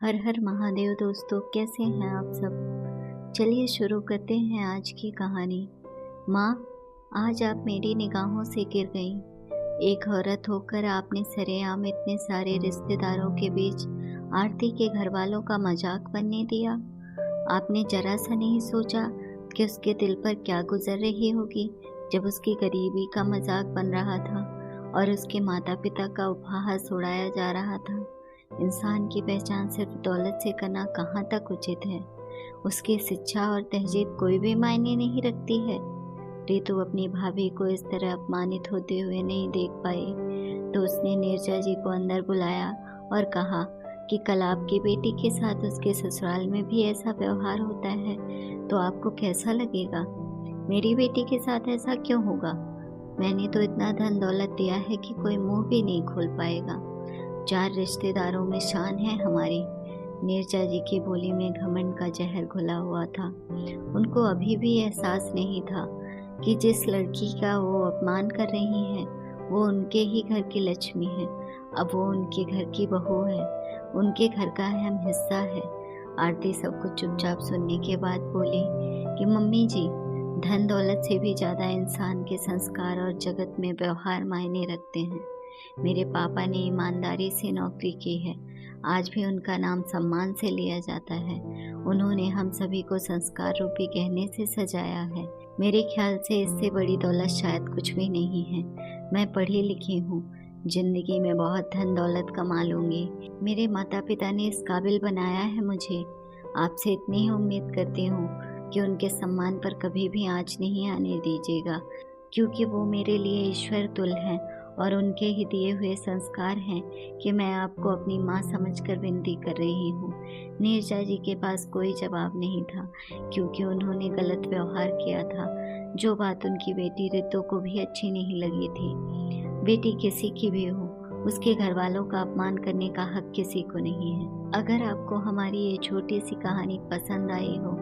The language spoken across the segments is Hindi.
हर हर महादेव दोस्तों, कैसे हैं आप सब। चलिए शुरू करते हैं आज की कहानी। माँ, आज आप मेरी निगाहों से गिर गईं। एक औरत होकर आपने सरेआम इतने सारे रिश्तेदारों के बीच आरती के घर वालों का मजाक बनने दिया। आपने जरा सा नहीं सोचा कि उसके दिल पर क्या गुजर रही होगी जब उसकी गरीबी का मजाक बन रहा था और उसके माता पिता का उपहास उड़ाया जा रहा था। इंसान की पहचान सिर्फ दौलत से करना कहाँ तक उचित है। उसकी शिक्षा और तहजीब कोई भी मायने नहीं रखती है। रितु अपनी भाभी को इस तरह अपमानित होते हुए नहीं देख पाई, तो उसने नीरजा जी को अंदर बुलाया और कहा कि कल आपकी बेटी के साथ उसके ससुराल में भी ऐसा व्यवहार होता है तो आपको कैसा लगेगा। मेरी बेटी के साथ ऐसा क्यों होगा। मैंने तो इतना धन दौलत दिया है कि कोई मुंह भी नहीं खोल पाएगा। 4 रिश्तेदारों में शान है हमारी। नीरजा जी की बोली में घमंड का जहर घुला हुआ था। उनको अभी भी एहसास नहीं था कि जिस लड़की का वो अपमान कर रही हैं वो उनके ही घर की लक्ष्मी है। अब वो उनके घर की बहू है, उनके घर का अहम हिस्सा है। आरती सब कुछ चुपचाप सुनने के बाद बोली कि मम्मी जी, धन दौलत से भी ज़्यादा इंसान के संस्कार और जगत में व्यवहार मायने रखते हैं। मेरे पापा ने ईमानदारी से नौकरी की है, आज भी उनका नाम सम्मान से लिया जाता है। उन्होंने हम सभी को संस्कार रूपी गहने से सजाया है। मेरे ख्याल से इससे बड़ी दौलत शायद कुछ भी नहीं है। मैं पढ़ी लिखी हूँ, जिंदगी में बहुत धन दौलत कमा लूँगी। मेरे माता पिता ने इस काबिल बनाया है मुझे। आपसे इतनी ही उम्मीद करती हूँ कि उनके सम्मान पर कभी भी आँच नहीं आने दीजिएगा, क्योंकि वो मेरे लिए ईश्वर तुल्य हैं और उनके ही दिए हुए संस्कार हैं कि मैं आपको अपनी माँ समझकर विनती कर रही हूँ। नीरजा जी के पास कोई जवाब नहीं था, क्योंकि उन्होंने गलत व्यवहार किया था, जो बात उनकी बेटी रितु को भी अच्छी नहीं लगी थी। बेटी किसी की भी हो, उसके घर वालों का अपमान करने का हक किसी को नहीं है। अगर आपको हमारी ये छोटी सी कहानी पसंद आई हो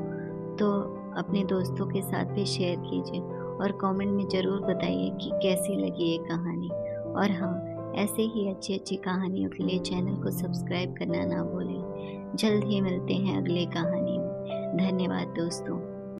तो अपने दोस्तों के साथ भी शेयर कीजिए और कमेंट में ज़रूर बताइए कि कैसी लगी ये कहानी। और हाँ, ऐसे ही अच्छी अच्छी कहानियों के लिए चैनल को सब्सक्राइब करना ना भूलें। जल्द ही मिलते हैं अगले कहानी में। धन्यवाद दोस्तों।